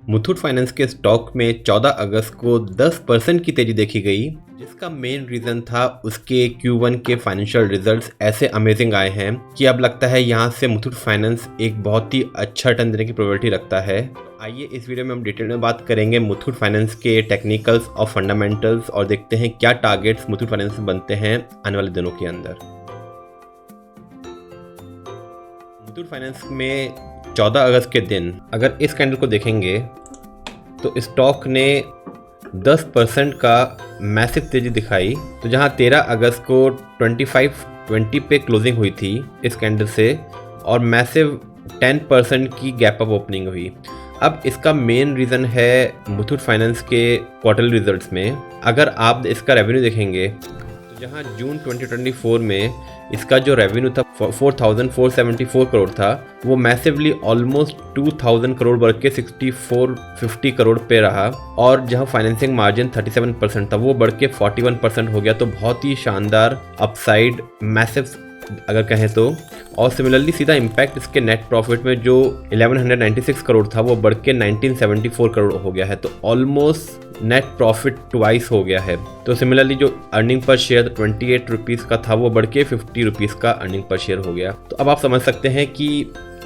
Muthoot finance के stock में 14 अगस्त को 10% की तेजी देखी गई, जिसका मेन रीज़न था उसके Q1 के फाइनेंशियल रिजल्ट्स ऐसे अमेजिंग आए हैं कि अब लगता है यहाँ से मुथूट फाइनेंस एक बहुत ही अच्छा रिटर्न देने की प्रोबेबिलिटी रखता है। आइए इस वीडियो में हम डिटेल में बात करेंगे मुथूट फाइनेंस के टेक्निकल्स और फंडामेंटल्स और देखते हैं क्या टारगेट्स मुथूट फाइनेंस में बनते हैं आने वाले दिनों के अंदर। मुथूट फाइनेंस में 14 अगस्त के दिन अगर इस कैंडल को देखेंगे तो स्टॉक ने 10% का मैसिव तेजी दिखाई। तो जहां 13 अगस्त को 2520 पे क्लोजिंग हुई थी इस कैंडल से और मैसिव 10% की गैप अप ओपनिंग हुई। अब इसका मेन रीज़न है मुथूट फाइनेंस के क्वार्टरली रिजल्ट्स में। अगर आप इसका रेवेन्यू देखेंगे तो जहां जून 2024 में इसका जो रेवेन्यू था 4474 करोड़ था, वो मैसिवली ऑलमोस्ट 2000 करोड़ बढ़ के 6450 करोड़ पे रहा और जहां फाइनेंसिंग मार्जिन 37% था वो बढ़ के 41% हो गया। तो बहुत ही शानदार अपसाइड मैसिव अगर कहें तो। और सिमिलरली सीधा इम्पैक्ट इसके नेट प्रॉफिट में जो 1196 करोड़ था वो बढ़ के 1974 करोड़ हो गया है। तो ऑलमोस्ट नेट प्रॉफिट ट्वाइस हो गया है। तो सिमिलरली जो अर्निंग पर शेयर 28 रुपीज़ का था वो बढ़ के 50 रुपीज़ का अर्निंग पर शेयर हो गया। तो अब आप समझ सकते हैं कि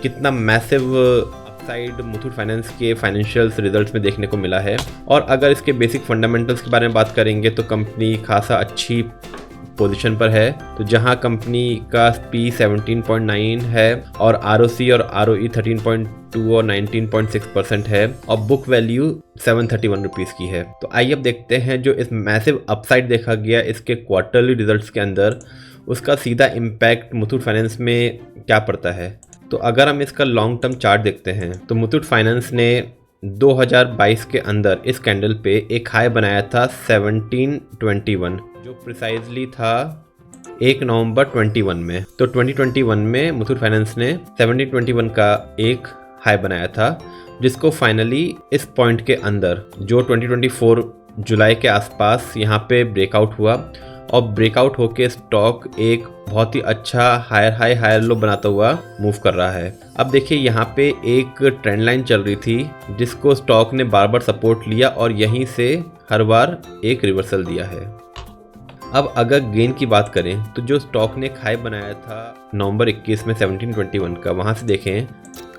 कितना मैसिव अपसाइड मुथूट फाइनेंस के फाइनेंशियल रिजल्ट्स में देखने को मिला है। और अगर इसके बेसिक फंडामेंटल्स के बारे में बात करेंगे तो कंपनी खासा अच्छी पोजीशन पर है। तो जहां कंपनी का P 17.9 है और ROC और ROE 13.2 और 19.6% है और बुक वैल्यू 731 रुपीज़ की है। तो आइए अब देखते हैं जो इस मैसिव अपसाइड देखा गया इसके क्वार्टरली रिजल्ट्स के अंदर, उसका सीधा इम्पैक्ट मुथूट फाइनेंस में क्या पड़ता है। तो अगर हम इसका लॉन्ग टर्म चार्ट देखते हैं तो मुथूट फाइनेंस ने 2022 के अंदर इस कैंडल पे एक हाई बनाया था 1721, जो प्रिसाइजली था 1 नवंबर 21 में। तो 2021 में मुथूट फाइनेंस ने 1721 का एक हाई बनाया था, जिसको फाइनली इस पॉइंट के अंदर जो 2024 जुलाई के आसपास यहाँ पे ब्रेकआउट हुआ और ब्रेकआउट होके स्टॉक एक बहुत ही अच्छा हायर लो बनाता हुआ मूव कर रहा है। अब देखिए यहाँ पे एक ट्रेंड लाइन चल रही थी जिसको स्टॉक ने बार बार सपोर्ट लिया और यहीं से हर बार एक रिवर्सल दिया है। अब अगर गेन की बात करें तो जो स्टॉक ने हाई बनाया था नवंबर 21 में 1721 का, वहाँ से देखें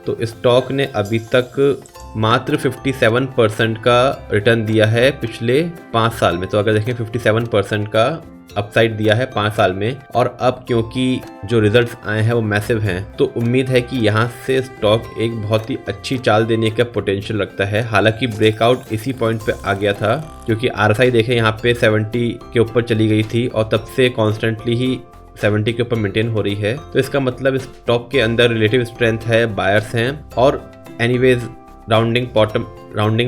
तो स्टॉक ने अभी तक मात्र 57% का रिटर्न दिया है पिछले 5 साल में। तो अगर देखें 57% का अपसाइड दिया है 5 साल में। और अब क्योंकि जो रिजल्ट्स आए हैं वो मैसिव हैं तो उम्मीद है कि यहाँ से स्टॉक एक बहुत ही अच्छी चाल देने का पोटेंशियल रखता है। हालांकि ब्रेकआउट इसी पॉइंट पे आ गया था क्योंकि RSI देखें यहाँ पे 70 के ऊपर चली गई थी और तब से कॉन्स्टेंटली ही 70 के ऊपर मेंटेन हो रही है। तो इसका मतलब स्टॉक के अंदर रिलेटिव स्ट्रेंथ है, बायर्स हैं और एनीवेज राउंडिंग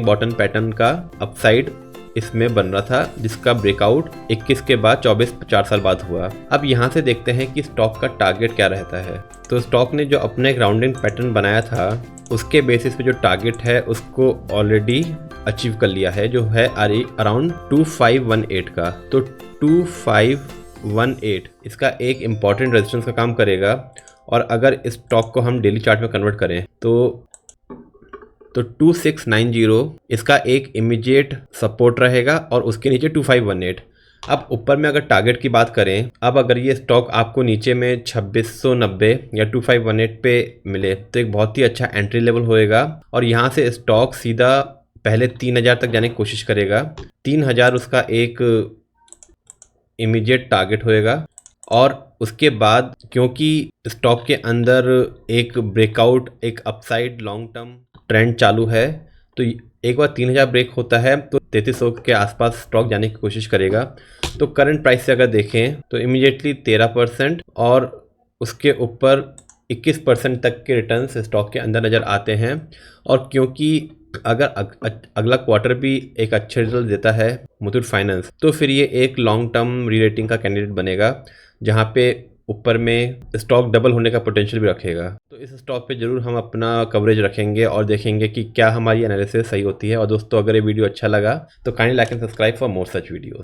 बॉटम पैटर्न का अपसाइड इसमें बन रहा था, जिसका ब्रेकआउट 21 के बाद 4 साल बाद हुआ। अब यहाँ से देखते हैं कि स्टॉक का टारगेट क्या रहता है। तो स्टॉक ने जो अपना एक राउंडिंग पैटर्न बनाया था उसके बेसिस पे जो टारगेट है उसको ऑलरेडी अचीव कर लिया है, जो है अराउंड 2518 का। तो 2518 इसका एक इम्पॉर्टेंट रेजिस्टेंस का काम करेगा। और अगर इस स्टॉक को हम डेली चार्ट में कन्वर्ट करें तो 2690 इसका एक इमीडिएट सपोर्ट रहेगा और उसके नीचे 2518। अब ऊपर में अगर टारगेट की बात करें, अब अगर ये स्टॉक आपको नीचे में 2690 या 2518 पे मिले तो एक बहुत ही अच्छा एंट्री लेवल होएगा और यहाँ से स्टॉक सीधा पहले 3000 तक जाने की कोशिश करेगा। 3000 उसका एक इमीडिएट टारगेट होएगा और उसके बाद क्योंकि स्टॉक के अंदर एक ब्रेकआउट, एक अपसाइड लॉन्ग टर्म ट्रेंड चालू है, तो एक बार 3000 ब्रेक होता है तो 3300 के आसपास स्टॉक जाने की कोशिश करेगा। तो करंट प्राइस से अगर देखें तो इमीडिएटली 13% और उसके ऊपर 21% तक के रिटर्न्स स्टॉक के अंदर नज़र आते हैं। और क्योंकि अगर अगला क्वार्टर भी एक अच्छे रिजल्ट देता है मुथूट फाइनेंस तो फिर ये एक लॉन्ग टर्म री रेटिंग का कैंडिडेट बनेगा, जहाँ पे ऊपर में स्टॉक डबल होने का पोटेंशियल भी रखेगा। तो इस स्टॉक पे ज़रूर हम अपना कवरेज रखेंगे और देखेंगे कि क्या हमारी एनालिसिस सही होती है। और दोस्तों अगर ये वीडियो अच्छा लगा तो kindly like and subscribe for more such videos.